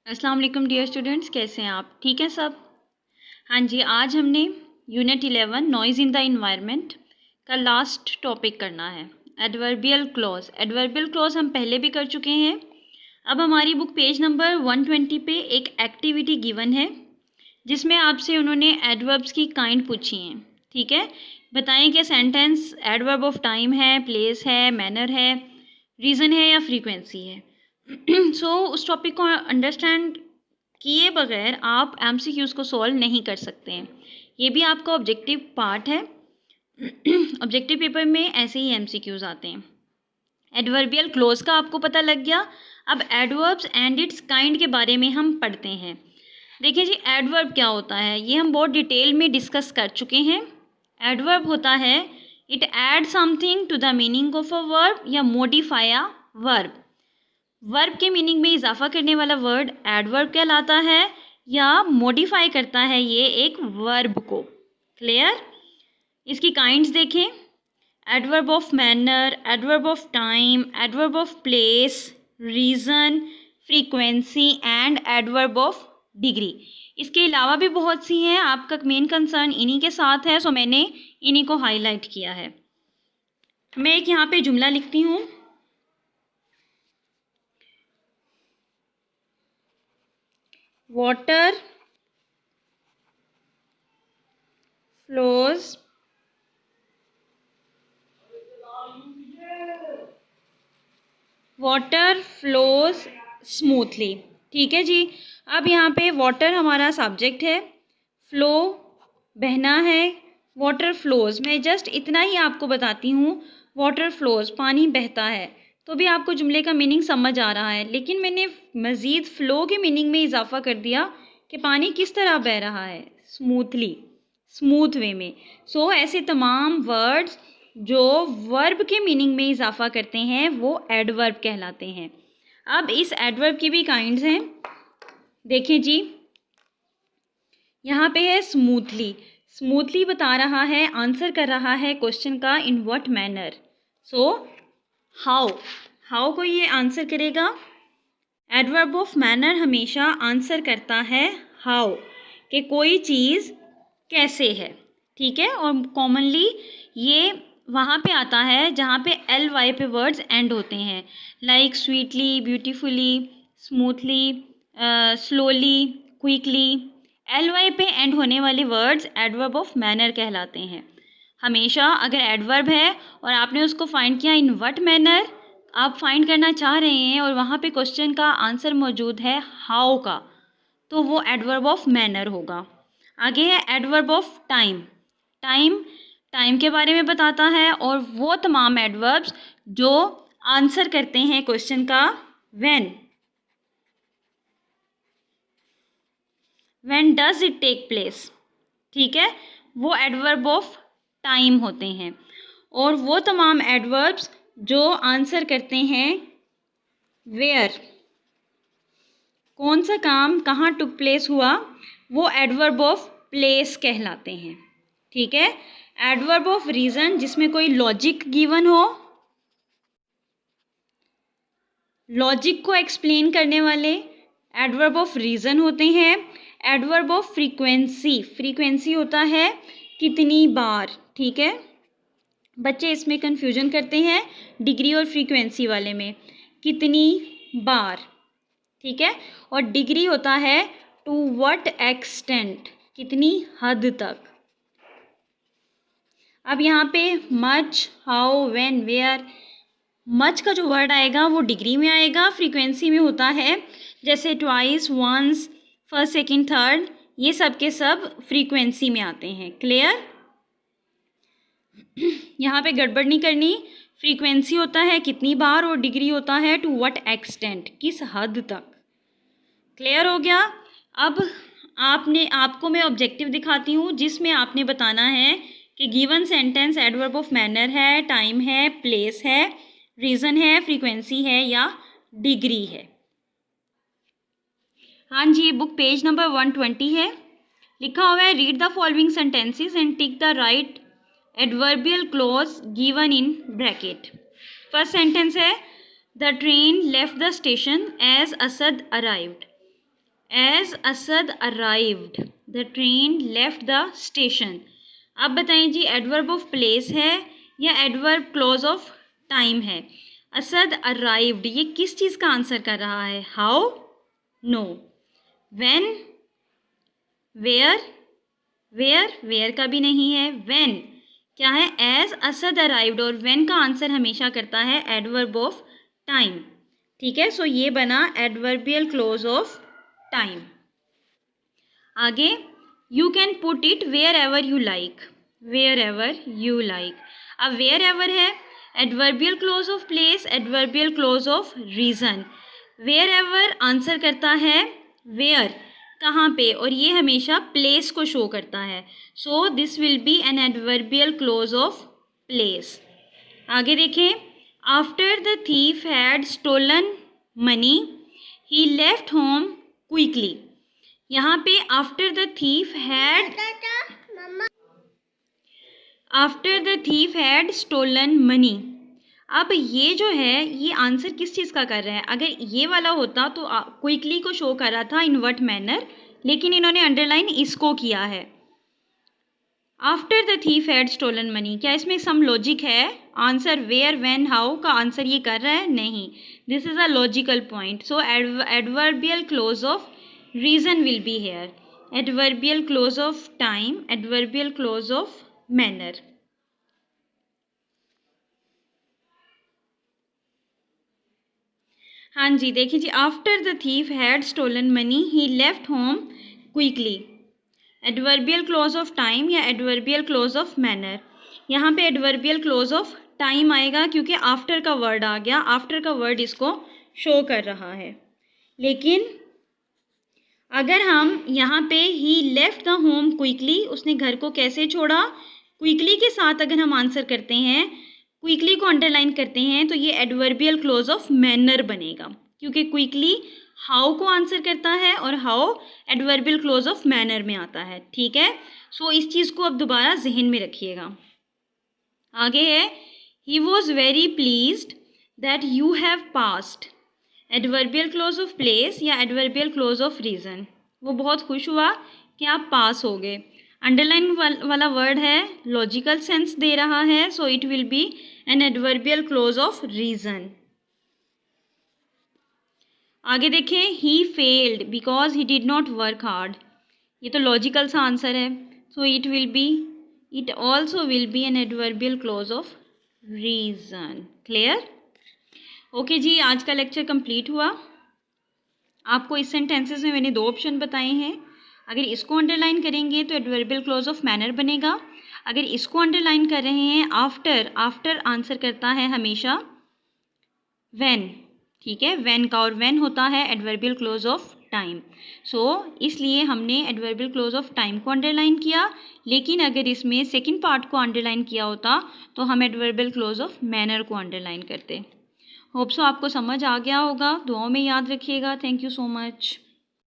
अस्सलाम वालेकुम dear students, कैसे हैं आप? ठीक है सब? हाँ जी, आज हमने unit 11 noise in the environment का लास्ट टॉपिक करना है, एडवर्बियल क्लॉज। एडवर्बियल क्लॉज हम पहले भी कर चुके हैं। अब हमारी बुक पेज नंबर 120 पे एक एक्टिविटी गिवन है जिसमें आपसे उन्होंने एडवर्ब्स की काइंड पूछी हैं। ठीक है, बताएं कि सेंटेंस एडवर्ब ऑफ टाइम है, प्लेस है, मैनर है, रीज़न है या फ्रीक्वेंसी है। सो उस टॉपिक को अंडरस्टैंड किए बगैर आप एमसीक्यूज़ को सॉल्व नहीं कर सकते हैं। ये भी आपका ऑब्जेक्टिव पार्ट है। ऑब्जेक्टिव पेपर में ऐसे ही एमसीक्यूज़ आते हैं। एडवर्बियल क्लोज का आपको पता लग गया। अब एडवर्ब्स एंड इट्स काइंड के बारे में हम पढ़ते हैं। देखिए जी, एडवर्ब क्या होता है ये हम बहुत डिटेल में डिस्कस कर चुके हैं। एडवर्ब होता है it add something to the meaning of a verb या मॉडिफाई अ वर्ब। वर्ब के मीनिंग में इजाफा करने वाला वर्ड एडवर्ब कहलाता है या मॉडिफाई करता है ये एक वर्ब को। क्लियर? इसकी काइंड्स देखें, adverb of manner, adverb of time, adverb of place, reason, frequency and adverb of degree. इसके अलावा भी बहुत सी हैं, आपका मेन कंसर्न इन्हीं के साथ है, सो मैंने इन्हीं को हाईलाइट किया है। मैं एक यहाँ पे जुमला लिखती हूँ। Water flows water flows smoothly. ठीक है जी। अब यहाँ पे वाटर हमारा सब्जेक्ट है, फ्लो बहना है, वाटर फ्लोज। मैं जस्ट इतना ही आपको बताती हूँ, वाटर फ्लोज पानी बहता है, तो भी आपको जुमले का मीनिंग समझ आ रहा है। लेकिन मैंने मज़ीद फ़्लो के मीनिंग में इजाफा कर दिया कि पानी किस तरह बह रहा है, स्मूथली, स्मूथ वे में। सो ऐसे तमाम वर्ड्स जो वर्ब के मीनिंग में इजाफा करते हैं वो एडवर्ब कहलाते हैं। अब इस एडवर्ब की भी काइंड्स हैं। देखिए जी, यहाँ पे है स्मूथली। स्मूथली बता रहा है, आंसर कर रहा है क्वेश्चन का, in what manner. So how, how को ये आंसर करेगा। एडवर्ब ऑफ मैनर हमेशा आंसर करता है हाउ, कि कोई चीज़ कैसे है। ठीक है, और कॉमनली ये वहाँ पे आता है जहाँ पे एल वाई पे वर्ड्स एंड होते हैं, like sweetly, beautifully, smoothly, slowly, quickly. L Y पे एंड होने वाले वर्ड्स एडवर्ब ऑफ मैनर कहलाते हैं। हमेशा अगर एडवर्ब है और आपने उसको फाइंड किया इन व्हाट मैनर, आप फाइंड करना चाह रहे हैं और वहाँ पे क्वेश्चन का आंसर मौजूद है हाउ का, तो वो एडवर्ब ऑफ मैनर होगा। आगे है adverb of time. Time, time के बारे में बताता है, और वो तमाम एडवर्ब्स जो आंसर करते हैं क्वेश्चन का when. When does it take place. ठीक है, वो एडवर्ब ऑफ टाइम होते हैं। और वो तमाम एडवर्ब्स जो आंसर करते हैं वेयर, कौन सा काम कहाँ टुक प्लेस हुआ, वो एडवर्ब ऑफ प्लेस कहलाते हैं। ठीक है, एडवर्ब ऑफ रीज़न, जिसमें कोई लॉजिक गिवन हो, लॉजिक को एक्सप्लेन करने वाले एडवर्ब ऑफ रीज़न होते हैं। एडवर्ब ऑफ फ्रीक्वेंसी, फ्रीक्वेंसी होता है कितनी बार। ठीक है, बच्चे इसमें कन्फ्यूजन करते हैं डिग्री और फ्रीक्वेंसी वाले में, कितनी बार। ठीक है, और डिग्री होता है टू व्हाट एक्सटेंट, कितनी हद तक। अब यहाँ पे much, how, when, where, much का जो वर्ड आएगा वो डिग्री में आएगा, फ्रीक्वेंसी में होता है जैसे twice, once, first, second, third, ये सब के सब फ्रीक्वेंसी में आते हैं। क्लियर? यहाँ पे गड़बड़ नहीं करनी। फ्रीक्वेंसी होता है कितनी बार और डिग्री होता है टू व्हाट एक्सटेंट, किस हद तक। क्लियर हो गया? अब आपको मैं ऑब्जेक्टिव दिखाती हूँ जिसमें आपने बताना है कि given sentence adverb of manner है, टाइम है, प्लेस है, रीज़न है, फ्रीक्वेंसी है या डिग्री है। हाँ जी, बुक पेज नंबर 120 है। लिखा हुआ है read the following sentences and tick the right adverbial clause given in bracket. First sentence है the train left the station as Asad arrived. As Asad arrived the train left the station. अब बताएं जी, adverb of place है या adverb clause of time है? Asad arrived ये किस चीज़ का answer कर रहा है? How? No. When? Where? Where का भी नहीं है। व्हेन क्या है? एज असद अराइव्ड, और व्हेन का आंसर हमेशा करता है एडवर्ब ऑफ टाइम। ठीक है, सो ये बना एडवर्बियल क्लोज ऑफ टाइम। आगे, you can put it wherever you like. Wherever you like. अब वेयर एवर है adverbial clause of place, adverbial clause of reason. Wherever answer करता है where, कहाँ पे, और ये हमेशा प्लेस को शो करता है। So this will be an adverbial clause of place. आगे देखें, after the thief had stolen money he left home quickly. यहाँ पे after the thief had stolen money. अब ये जो है ये आंसर किस चीज़ का कर रहा है? अगर ये वाला होता तो क्विकली को शो कर रहा था इन व्हाट मैनर, लेकिन इन्होंने अंडरलाइन इसको किया है। After the thief had stolen money, क्या इसमें सम लॉजिक है? आंसर वेयर, व्हेन, हाउ का आंसर ये कर रहा है? नहीं। This is a logical point. So adverbial clause of reason will be here, adverbial clause of time, adverbial clause of manner. हाँ जी, देखिए जी, after the thief had stolen money he left home quickly. Adverbial clause of time या adverbial clause of manner. यहाँ पे adverbial clause of time आएगा क्योंकि after का वर्ड आ गया, आफ्टर का वर्ड इसको शो कर रहा है। लेकिन अगर हम यहाँ पे ही लेफ्ट द होम क्विकली, उसने घर को कैसे छोड़ा, क्विकली के साथ अगर हम आंसर करते हैं, क्विकली को अंडरलाइन करते हैं, तो ये एडवर्बियल क्लोज ऑफ मैनर बनेगा क्योंकि क्विकली हाउ को आंसर करता है और how adverbial clause of manner में आता है। ठीक है, सो इस चीज़ को अब दोबारा जहन में रखिएगा। आगे है, he was very pleased that you have passed. Adverbial clause of place या एडवर्बियल क्लोज ऑफ रीज़न। वो बहुत खुश हुआ कि आप पास हो गए। अंडरलाइन वाला वर्ड है, लॉजिकल सेंस दे रहा है, so it will be an adverbial clause of reason. आगे देखें, he failed because he did not work hard. ये तो लॉजिकल सा आंसर है, so it also will be an adverbial clause of reason. Clear? Okay जी, आज का lecture complete हुआ। आपको इस सेंटेंसेस में मैंने 2 ऑप्शन बताए हैं। अगर इसको अंडरलाइन करेंगे तो एडवर्बियल क्लोज ऑफ मैनर बनेगा। अगर इसको अंडरलाइन कर रहे हैं, आफ्टर आंसर करता है हमेशा व्हेन। ठीक है, व्हेन का, और व्हेन होता है एडवर्बियल क्लोज ऑफ टाइम। सो इसलिए हमने एडवर्बियल क्लोज ऑफ टाइम को अंडरलाइन किया, लेकिन अगर इसमें सेकंड पार्ट को अंडरलाइन किया होता तो हम एडवर्बियल क्लोज ऑफ मैनर को अंडरलाइन करते। होप सो आपको समझ आ गया होगा। दुआओं में याद रखिएगा। Thank you so much.